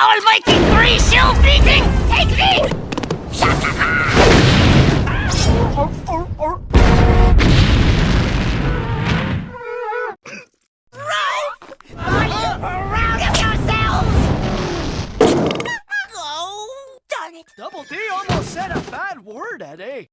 almighty three-shield beating! Take these! Are you proud of yourselves? Oh, darn it! Double D almost said a bad word, Eddie.